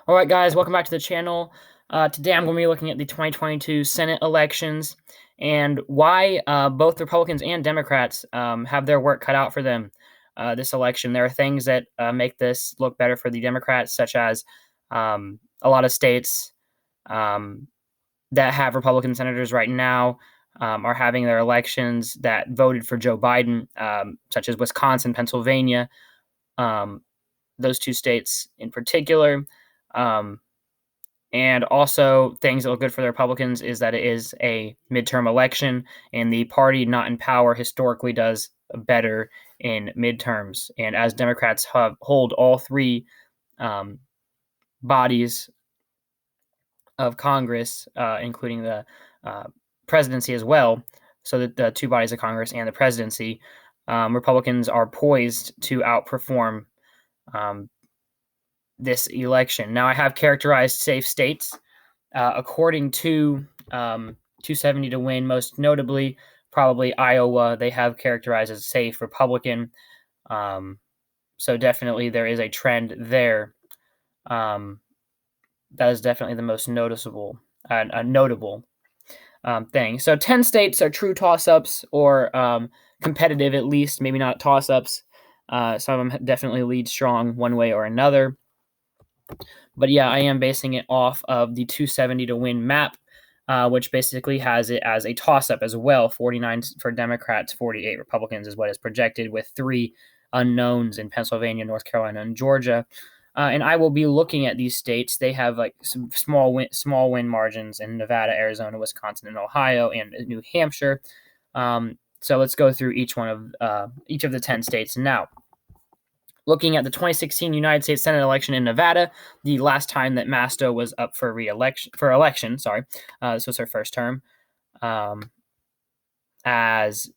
All right, guys, welcome back to the channel. Today I'm going to be looking at the 2022 Senate elections and why both Republicans and Democrats have their work cut out for them this election. There are things that make this look better for the Democrats, such as a lot of states um, that have Republican senators right now are having their elections that voted for Joe Biden, such as Wisconsin, Pennsylvania, um, those two states in particular. Um, and also, things that look good for the Republicans is that it is a midterm election, and the party not in power historically does better in midterms. And as Democrats hold all three um, bodies of Congress, including the uh, presidency as well, so that the two bodies of Congress and the presidency, Republicans are poised to outperform um, this election. Now, I have characterized safe states according to 270 to win, most notably, probably Iowa. They have characterized as safe Republican. Um, so definitely there is a trend there. Um, that is definitely the most noticeable, notable thing. So 10 states are true toss-ups or competitive at least, maybe not toss-ups. Some of them definitely lead strong one way or another. But yeah, I am basing it off of the 270 to win map, which basically has it as a toss up as well. 49 for Democrats, 48 Republicans is what is projected, with three unknowns in Pennsylvania, North Carolina, and Georgia. And I will be looking at these states. They have like some small win margins in Nevada, Arizona, Wisconsin, and Ohio, and New Hampshire. So let's go through each of the 10 states now. Looking at the 2016 United States Senate election in Nevada, the last time that Masto was up for election. This was her first term as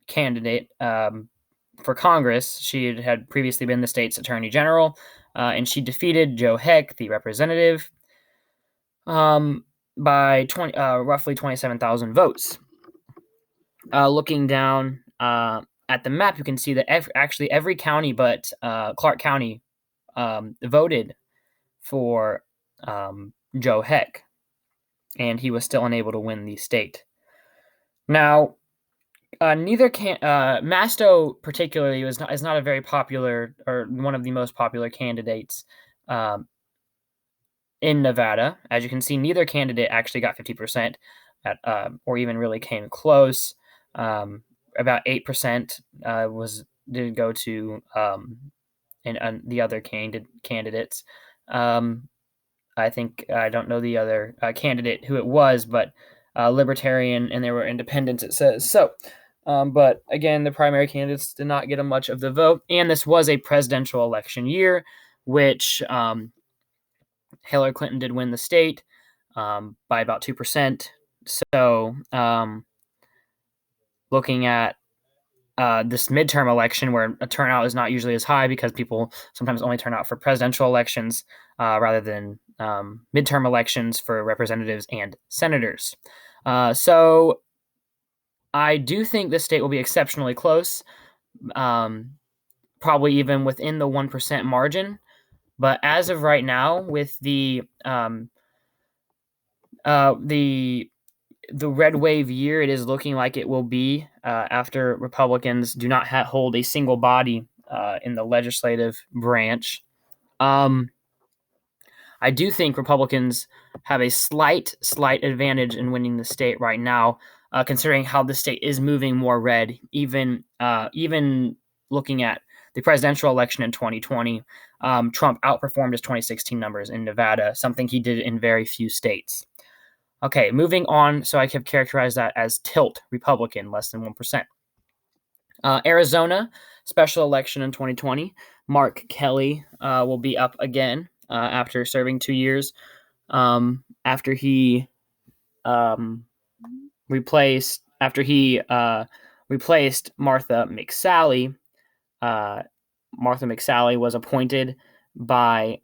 candidate for Congress. She had previously been the state's attorney general, and she defeated Joe Heck, the representative, by roughly 27,000 votes. Looking down at the map, you can see that actually every county but Clark County voted for Joe Heck, and he was still unable to win the state. Now, neither can Masto particularly is not a very popular or one of the most popular candidates um, in Nevada. As you can see, neither candidate actually got 50% or even really came close. About 8% did go to and the other candidates. I think I don't know the other candidate who it was, but libertarian, and there were independents. It says so. But again, the primary candidates did not get much of the vote, and this was a presidential election year, which Hillary Clinton did win the state by about 2%. So, looking at this midterm election, where a turnout is not usually as high because people sometimes only turn out for presidential elections rather than midterm elections for representatives and senators. So I do think this state will be exceptionally close, probably even within the 1% margin. But as of right now, with the red wave year, it is looking like it will be after Republicans do not hold a single body in the legislative branch. I do think Republicans have a slight advantage in winning the state right now, considering how the state is moving more red. Even looking at the presidential election in 2020, Trump outperformed his 2016 numbers in Nevada, something he did in very few states. Okay, moving on. So I have characterized that as tilt Republican, less than 1%. Arizona, special election in 2020. Mark Kelly will be up again after serving 2 years. After he replaced Martha McSally. Martha McSally was appointed by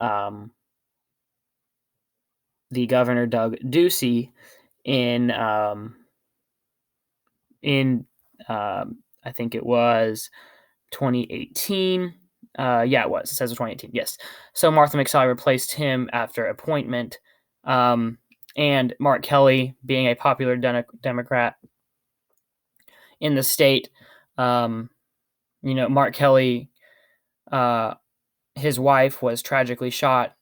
the governor Doug Ducey in I think it was 2018. Yeah, it was. It says 2018. Yes. So Martha McSally replaced him after appointment. And Mark Kelly, being a popular Democrat in the state, Mark Kelly, his wife was tragically shot.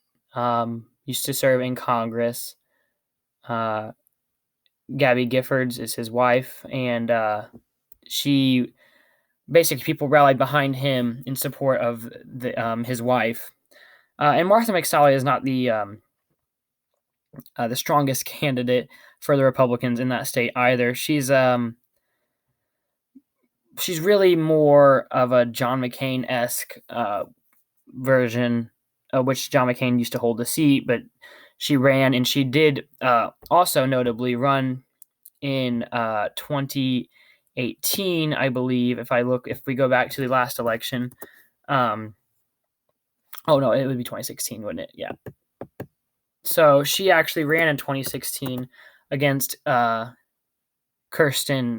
Used to serve in Congress. Uh, Gabby Giffords is his wife, and she basically people rallied behind him in support of his wife. And Martha McSally is not the strongest candidate for the Republicans in that state either. She's really more of a John McCain-esque version, which John McCain used to hold the seat, but she ran, and she did also notably run in 2018, I believe. If we go back to the last election, oh no, it would be 2016, wouldn't it? Yeah. So she actually ran in 2016 against Kirsten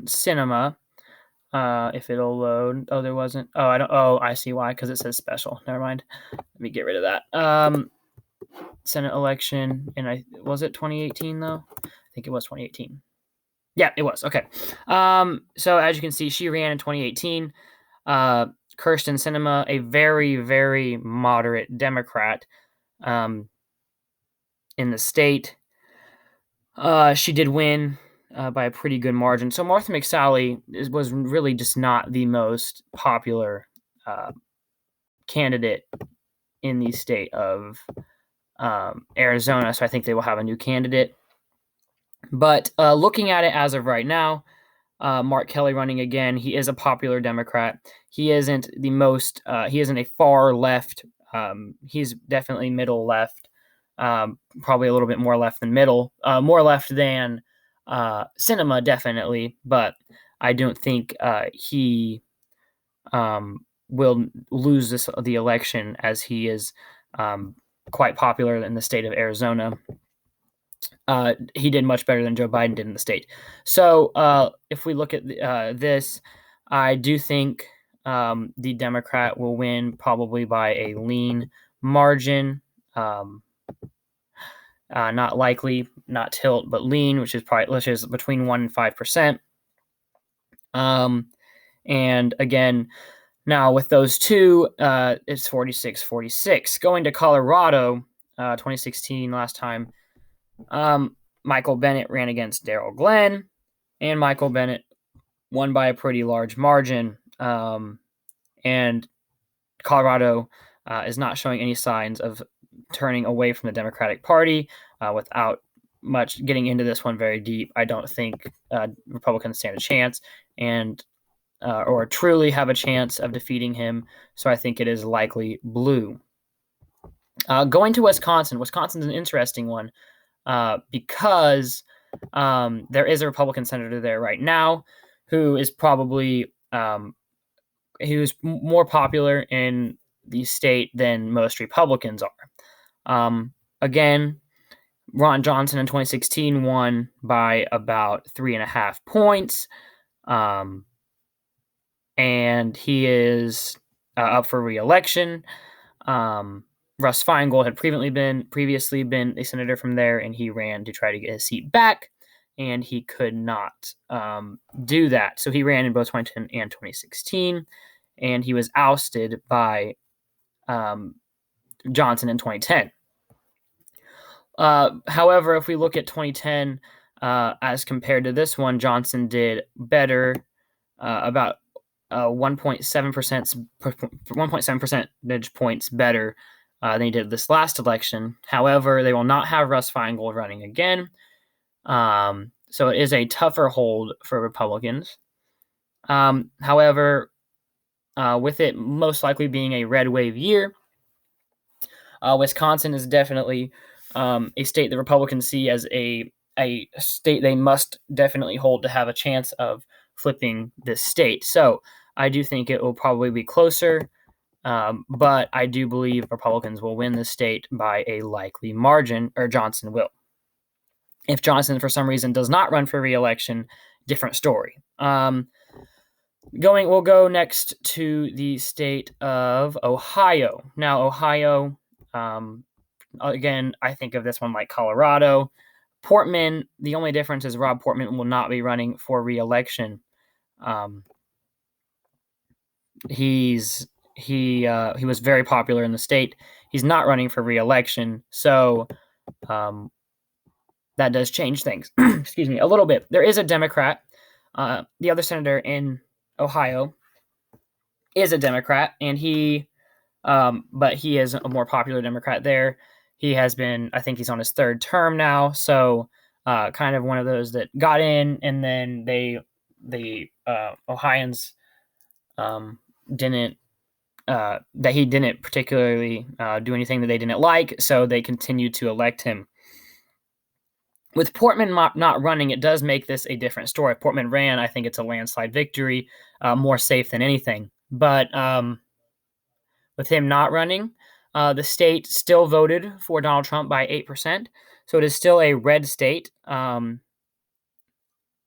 Sinema. If it'll load. Oh, there wasn't. Oh, I don't. Oh, I see why. Because it says special. Never mind. Let me get rid of that. Senate election, and was it 2018 though? I think it was 2018. Yeah, it was. Okay. So as you can see, she ran in 2018. Kirsten Sinema, a very, very moderate Democrat, in the state. She did win by a pretty good margin. So Martha McSally was really just not the most popular candidate in the state of Arizona. So I think they will have a new candidate. But looking at it as of right now, Mark Kelly running again. He is a popular Democrat. He isn't the most. He isn't a far left. He's definitely middle left. Probably a little bit more left than middle. More left than Sinema, definitely. But I don't think he will lose the election, as he is quite popular in the state of Arizona. He did much better than Joe Biden did in the state. So if we look at this, I do think the Democrat will win, probably by a lean margin. Not likely, not tilt, but lean, which is between 1% and 5%. And again, now with those two, it's 46-46. Going to Colorado, 2016 last time. Michael Bennet ran against Darrell Glenn, and Michael Bennet won by a pretty large margin. And Colorado is not showing any signs of turning away from the Democratic Party. Without much getting into this one very deep, I don't think Republicans stand a chance or truly have a chance of defeating him. So I think it is likely blue. Going to Wisconsin. Wisconsin's an interesting one. Because there is a Republican senator there right now who is probably who's more popular in the state than most Republicans are. Again, Ron Johnson in 2016 won by about 3.5 points, and he is up for re-election. Russ Feingold had previously been a senator from there, and he ran to try to get his seat back, and he could not do that. So he ran in both 2010 and 2016, and he was ousted by Johnson in 2010. However, if we look at 2010 as compared to this one, Johnson did better, about 1.7 percentage points better than he did this last election. However, they will not have Russ Feingold running again. So it is a tougher hold for Republicans. However, with it most likely being a red wave year, Wisconsin is definitely a state the Republicans see as a state they must definitely hold to have a chance of flipping this state. So I do think it will probably be closer. But I do believe Republicans will win the state by a likely margin, or Johnson will. If Johnson, for some reason, does not run for re-election, different story. We'll go next to the state of Ohio. Now, Ohio, again, I think of this one like Colorado. Portman, the only difference is Rob Portman will not be running for re-election. He was very popular in the state. He's not running for re-election, so that does change things. Excuse me, a little bit. There is a Democrat. The other senator in Ohio is a Democrat, and but he is a more popular Democrat there. He has been, I think he's on his third term now, so kind of one of those that got in, and then the Ohioans didn't that he didn't particularly do anything that they didn't like, so they continued to elect him. With Portman not running, it does make this a different story. If Portman ran, I think it's a landslide victory, more safe than anything. But with him not running, the state still voted for Donald Trump by 8%. So it is still a red state, as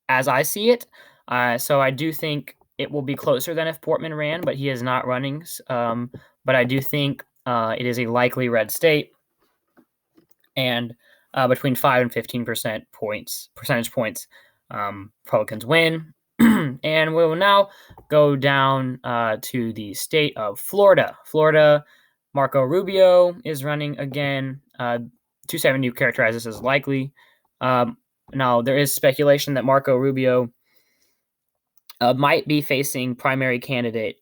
I see it. So I do think it will be closer than if Portman ran, but he is not running. But I do think it is a likely red state. And between 5 and 15% percentage points, Republicans win. And we will now go down to the state of Florida. Florida, Marco Rubio is running again. 270 characterizes as likely. Now, there is speculation that Marco Rubio might be facing primary candidate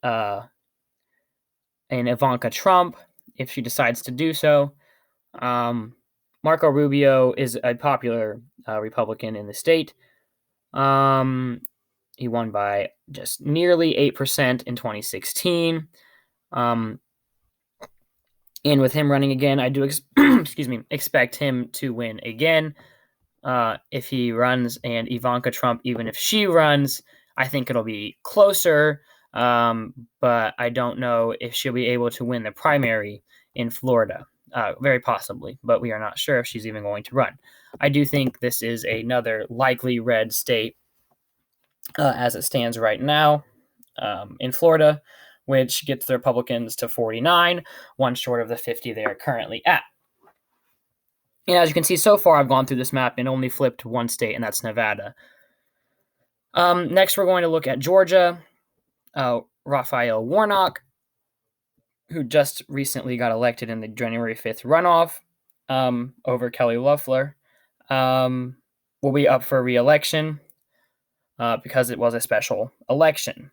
in Ivanka Trump if she decides to do so. Marco Rubio is a popular Republican in the state. He won by just nearly 8% in 2016. And with him running again, I do expect him to win again. If he runs, and Ivanka Trump, even if she runs, I think it'll be closer. But I don't know if she'll be able to win the primary in Florida. Very possibly, but we are not sure if she's even going to run. I do think this is another likely red state as it stands right now in Florida, which gets the Republicans to 49, one short of the 50 they are currently at. And as you can see, so far I've gone through this map and only flipped one state, and that's Nevada. Next, we're going to look at Georgia. Raphael Warnock, who just recently got elected in the January 5th runoff over Kelly Loeffler, will be up for re-election because it was a special election.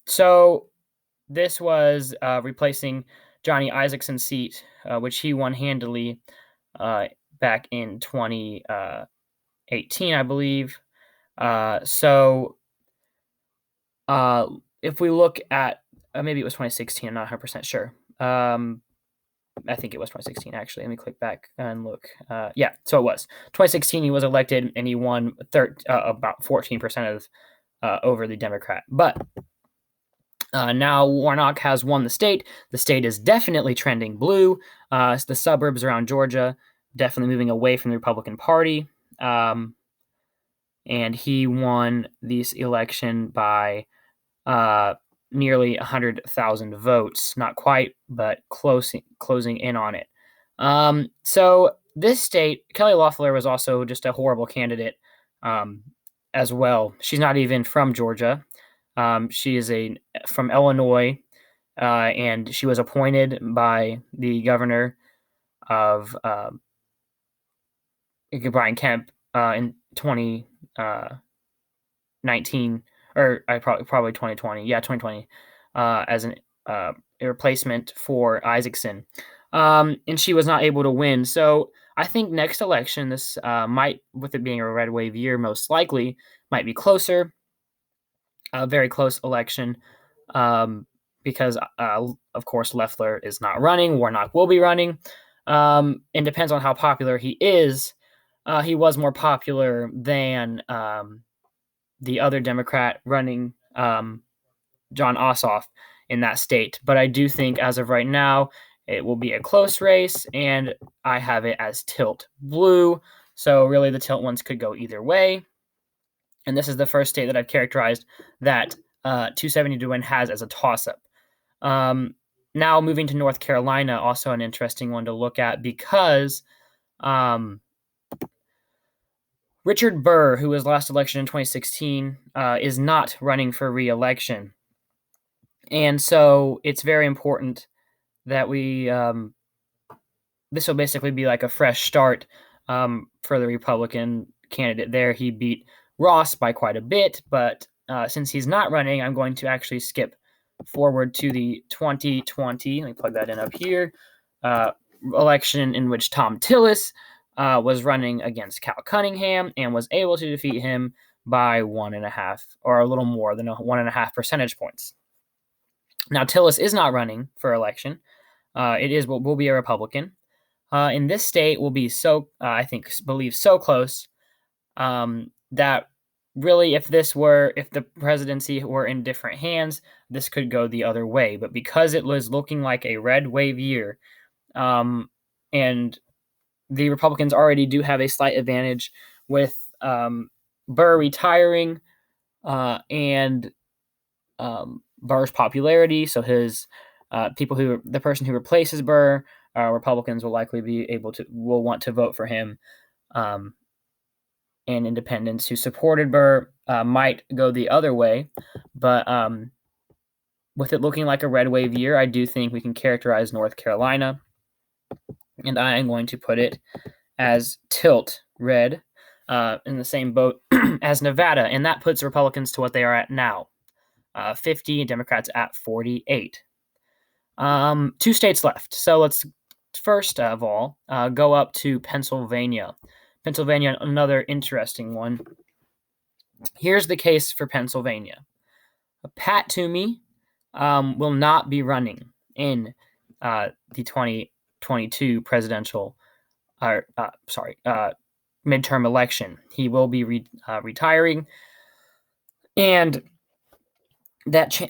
So this was replacing Johnny Isakson's seat, which he won handily back in 2018, I believe. If we look at maybe it was 2016, I'm not 100% sure. I think it was 2016, actually. Let me click back and look. Yeah, so it was. 2016, he was elected, and he won about 14% of over the Democrat. But now Warnock has won the state. The state is definitely trending blue. The suburbs around Georgia definitely moving away from the Republican Party. And he won this election by nearly 100,000 votes. Not quite, but closing in on it. So this state, Kelly Loeffler was also just a horrible candidate as well. She's not even from Georgia. She is from Illinois, and she was appointed by the governor of Brian Kemp in 2019, or probably 2020. Yeah, 2020, as a replacement for Isaacson. And she was not able to win. So I think next election, this might, with it being a red wave year, most likely might be closer. A very close election, because of course Loeffler is not running. Warnock will be running, and depends on how popular he is. He was more popular than the other Democrat running, Jon Ossoff, in that state. But I do think as of right now, it will be a close race, and I have it as tilt blue. So really the tilt ones could go either way. And this is the first state that I've characterized that 270 to win has as a toss-up. Now moving to North Carolina, also an interesting one to look at because Richard Burr, who was last election in 2016, is not running for re-election. And so it's very important that this will basically be like a fresh start for the Republican candidate there. He beat Ross by quite a bit, but since he's not running, I'm going to actually skip forward to the 2020. Let me plug that in up here. Election in which Thom Tillis was running against Cal Cunningham and was able to defeat him by 1.5 or a little more than 1.5 percentage points. Now, Tillis is not running for election. Will be a Republican. In this state will be I believe so close that really if the presidency were in different hands, this could go the other way. But because it was looking like a red wave year, and the Republicans already do have a slight advantage with Burr retiring and Burr's popularity. So his the person who replaces Burr, Republicans will likely will want to vote for him. And independents who supported Burr might go the other way. But with it looking like a red wave year, I do think we can characterize North Carolina. And I am going to put it as tilt red in the same boat as Nevada. And that puts Republicans to what they are at now, 50, and Democrats at 48. 2 states left. So let's first of all go up to Pennsylvania. Pennsylvania, another interesting one. Here's the case for Pennsylvania. Pat Toomey will not be running in the 2022 midterm election. He will be retiring, and that's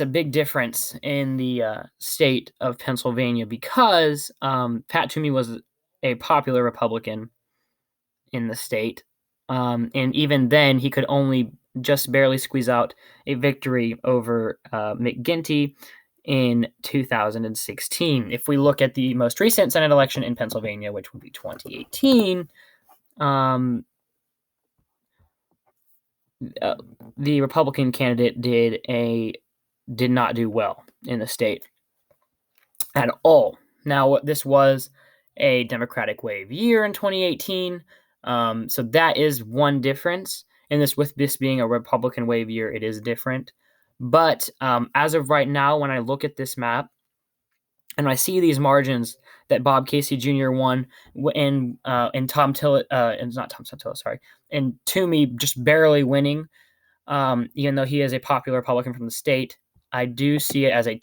a big difference in the state of Pennsylvania because Pat Toomey was a popular Republican in the state, and even then he could only just barely squeeze out a victory over McGuinty in 2016. If we look at the most recent Senate election in Pennsylvania, which would be 2018, the Republican candidate did not do well in the state at all. Now, this was a Democratic wave year in 2018, so that is one difference. And with this being a Republican wave year, it is different. But as of right now, when I look at this map and I see these margins that Bob Casey Jr. won and Thom Tillis, and not Thom Tillis, sorry, and Toomey just barely winning, even though he is a popular Republican from the state, I do see it as a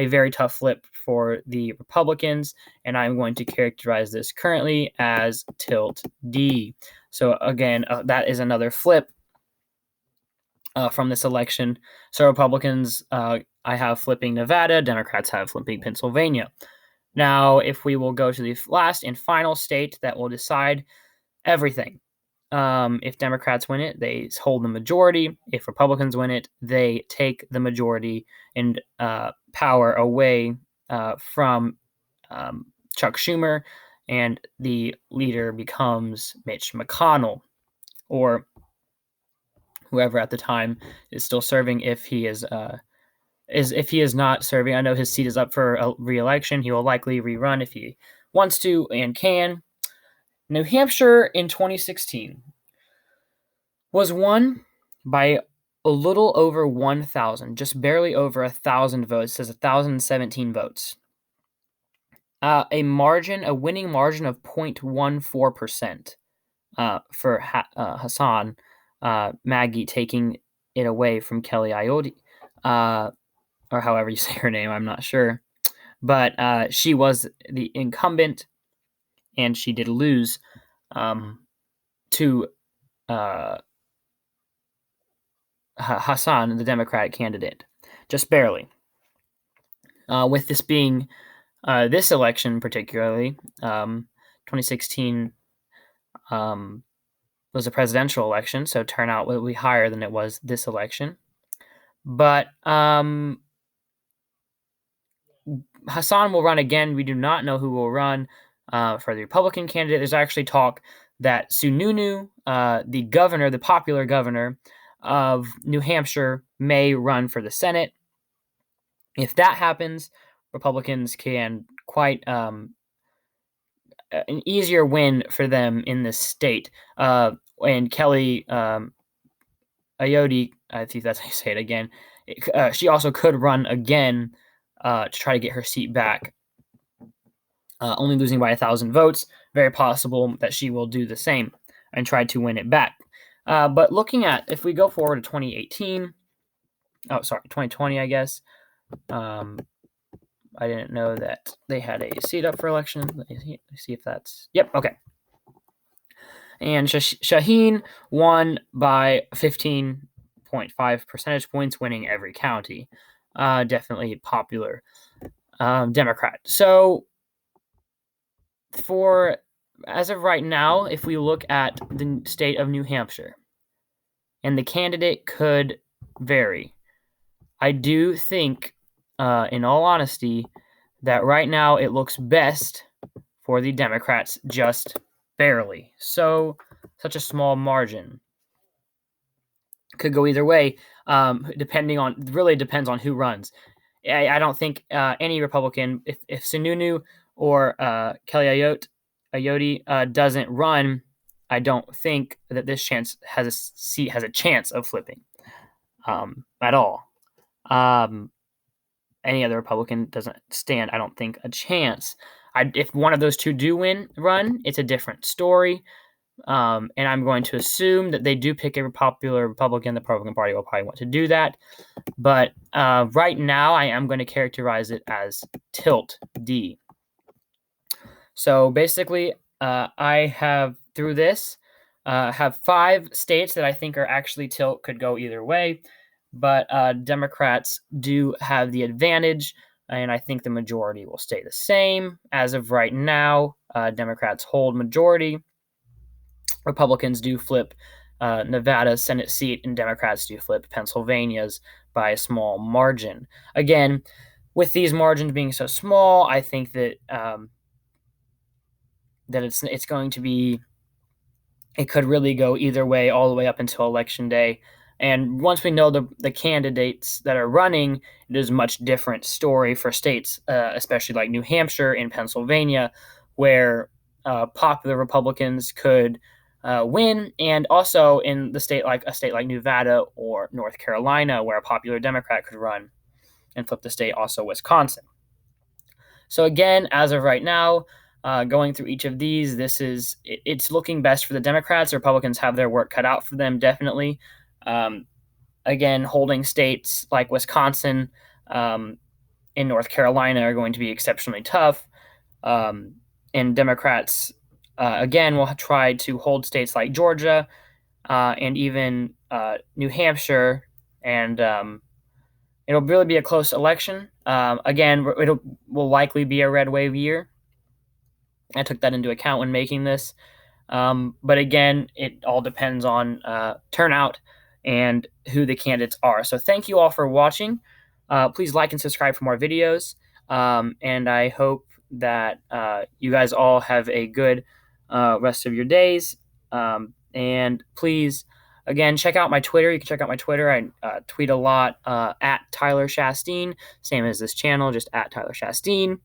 very tough flip for the Republicans, and I'm going to characterize this currently as tilt D. So again, that is another flip from this election. So Republicans, I have flipping Nevada, Democrats have flipping Pennsylvania. Now, if we will go to the last and final state that will decide everything. If Democrats win it, they hold the majority. If Republicans win it, they take the majority and power away from Chuck Schumer, and the leader becomes Mitch McConnell, or whoever at the time is still serving. If he is not serving, I know his seat is up for a re-election. He will likely rerun if he wants to and can. New Hampshire in 2016 was won by a little over 1,000, just barely over 1,000 votes. It says 1,017 votes. A winning margin of 0.14% for Hassan Maggie taking it away from Kelly Ayotte, or however you say her name, I'm not sure. But she was the incumbent, and she did lose to Hassan, the Democratic candidate, just barely. With this being this election particularly, 2016, was a presidential election, so turnout will be higher than it was this election. But Hassan will run again. We do not know who will run for the Republican candidate. There's actually talk that Sununu, the governor, the popular governor of New Hampshire, may run for the Senate. If that happens, Republicans can quite an easier win for them in this state. And Kelly Ayotte, I think that's how you say it again, she also could run again to try to get her seat back. Only losing by 1,000 votes, very possible that she will do the same and try to win it back. But looking at, if we go forward to 2018, 2020, I guess. I didn't know that they had a seat up for election. Let me see if that's, yep, okay. And Shaheen won by 15.5 percentage points, winning every county. Definitely popular Democrat. So as of right now, if we look at the state of New Hampshire, and the candidate could vary, I do think, in all honesty, that right now it looks best for the Democrats, just barely. So, such a small margin. Could go either way, really depends on who runs. I don't think any Republican, if Sununu or Kelly Ayotte doesn't run, I don't think that this chance has a chance of flipping at all. Any other Republican doesn't stand, I don't think, a chance. If one of those two do run, it's a different story. And I'm going to assume that they do pick a popular Republican. The Republican Party will probably want to do that. But right now, I am going to characterize it as tilt D. So basically, I have, through this, have 5 states that I think are actually tilt, could go either way. But Democrats do have the advantage, and I think the majority will stay the same. As of right now, Democrats hold majority. Republicans do flip Nevada's Senate seat, and Democrats do flip Pennsylvania's by a small margin. Again, with these margins being so small, I think that that it's going to be, it could really go either way all the way up until Election Day. And once we know the candidates that are running, it is a much different story for states, especially like New Hampshire and Pennsylvania, where popular Republicans could win, and also in a state like Nevada or North Carolina, where a popular Democrat could run and flip the state, also Wisconsin. So again, as of right now, going through each of these, it's looking best for the Democrats. The Republicans have their work cut out for them, definitely. Again, holding states like Wisconsin and North Carolina are going to be exceptionally tough. And Democrats, again, will try to hold states like Georgia and even New Hampshire. And it'll really be a close election. Again, will likely be a red wave year. I took that into account when making this. But again, it all depends on turnout and who the candidates are. So thank you all for watching. Please like and subscribe for more videos. And I hope that you guys all have a good rest of your days. And please, again, check out my Twitter. You can check out my Twitter. I tweet a lot at Tyler Shasteen, same as this channel, just at Tyler Shasteen.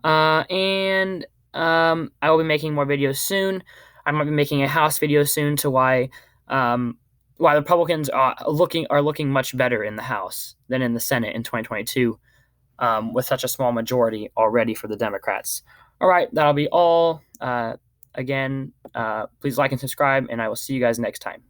And I will be making more videos soon. I might be making a House video soon to why the Republicans are looking much better in the House than in the Senate in 2022, with such a small majority already for the Democrats. All right, that'll be all. Again, please like and subscribe, and I will see you guys next time.